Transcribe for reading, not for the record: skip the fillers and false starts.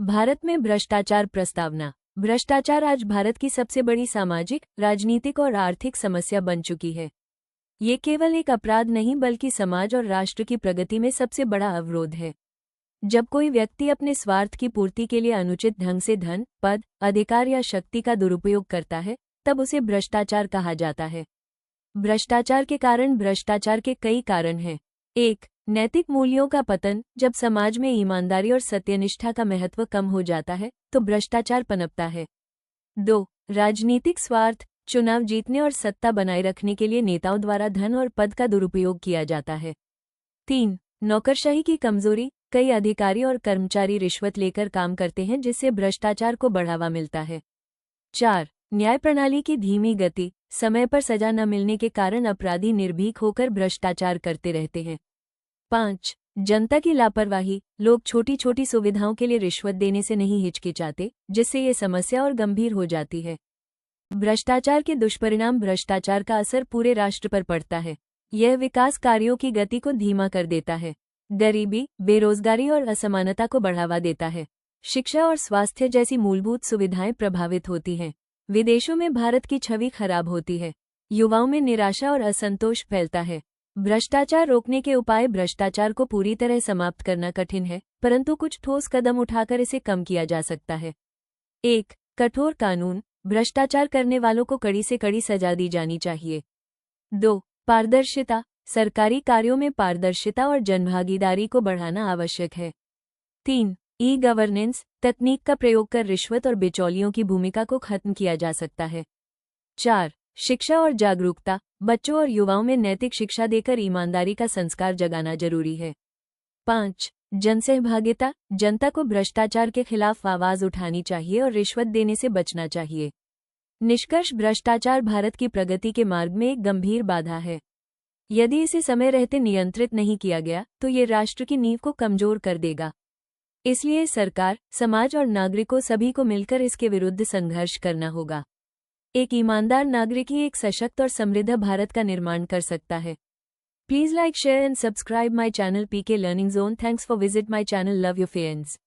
भारत में भ्रष्टाचार प्रस्तावना। भ्रष्टाचार आज भारत की सबसे बड़ी सामाजिक, राजनीतिक और आर्थिक समस्या बन चुकी है। ये केवल एक अपराध नहीं बल्कि समाज और राष्ट्र की प्रगति में सबसे बड़ा अवरोध है। जब कोई व्यक्ति अपने स्वार्थ की पूर्ति के लिए अनुचित ढंग से धन, पद, अधिकार या शक्ति का दुरुपयोग करता है, तब उसे भ्रष्टाचार कहा जाता है। भ्रष्टाचार के कारण। भ्रष्टाचार के कई कारण हैं। 1. नैतिक मूल्यों का पतन। जब समाज में ईमानदारी और सत्यनिष्ठा का महत्व कम हो जाता है तो भ्रष्टाचार पनपता है। 2. राजनीतिक स्वार्थ। चुनाव जीतने और सत्ता बनाए रखने के लिए नेताओं द्वारा धन और पद का दुरुपयोग किया जाता है। 3. नौकरशाही की कमजोरी। कई अधिकारी और कर्मचारी रिश्वत लेकर काम करते हैं जिससे भ्रष्टाचार को बढ़ावा मिलता है। 4. न्याय प्रणाली की धीमी गति। समय पर सजा न मिलने के कारण अपराधी निर्भीक होकर भ्रष्टाचार करते रहते हैं। 5. जनता की लापरवाही। लोग छोटी छोटी सुविधाओं के लिए रिश्वत देने से नहीं हिचकिचाते, जिससे ये समस्या और गंभीर हो जाती है। भ्रष्टाचार के दुष्परिणाम। भ्रष्टाचार का असर पूरे राष्ट्र पर पड़ता है। यह विकास कार्यों की गति को धीमा कर देता है, गरीबी, बेरोजगारी और असमानता को बढ़ावा देता है। शिक्षा और स्वास्थ्य जैसी मूलभूत सुविधाएं प्रभावित होती हैं। विदेशों में भारत की छवि खराब होती है। युवाओं में निराशा और असंतोष फैलता है। भ्रष्टाचार रोकने के उपाय। भ्रष्टाचार को पूरी तरह समाप्त करना कठिन है, परंतु कुछ ठोस कदम उठाकर इसे कम किया जा सकता है। 1. कठोर कानून। भ्रष्टाचार करने वालों को कड़ी से कड़ी सजा दी जानी चाहिए। 2. पारदर्शिता। सरकारी कार्यों में पारदर्शिता और जनभागीदारी को बढ़ाना आवश्यक है। 3. ई-गवर्नेंस। तकनीक का प्रयोग कर रिश्वत और बिचौलियों की भूमिका को खत्म किया जा सकता है। 4. शिक्षा और जागरूकता। बच्चों और युवाओं में नैतिक शिक्षा देकर ईमानदारी का संस्कार जगाना जरूरी है। 5. जनसहभागिता। जनता को भ्रष्टाचार के खिलाफ आवाज उठानी चाहिए और रिश्वत देने से बचना चाहिए। निष्कर्ष। भ्रष्टाचार भारत की प्रगति के मार्ग में एक गंभीर बाधा है। यदि इसे समय रहते नियंत्रित नहीं किया गया तो ये राष्ट्र की नींव को कमजोर कर देगा। इसलिए सरकार, समाज और नागरिकों सभी को मिलकर इसके विरुद्ध संघर्ष करना होगा। एक ईमानदार नागरिक ही एक सशक्त और समृद्ध भारत का निर्माण कर सकता है। Please like, share and subscribe my channel PK Learning Zone. Thanks for visit my channel. Love your friends.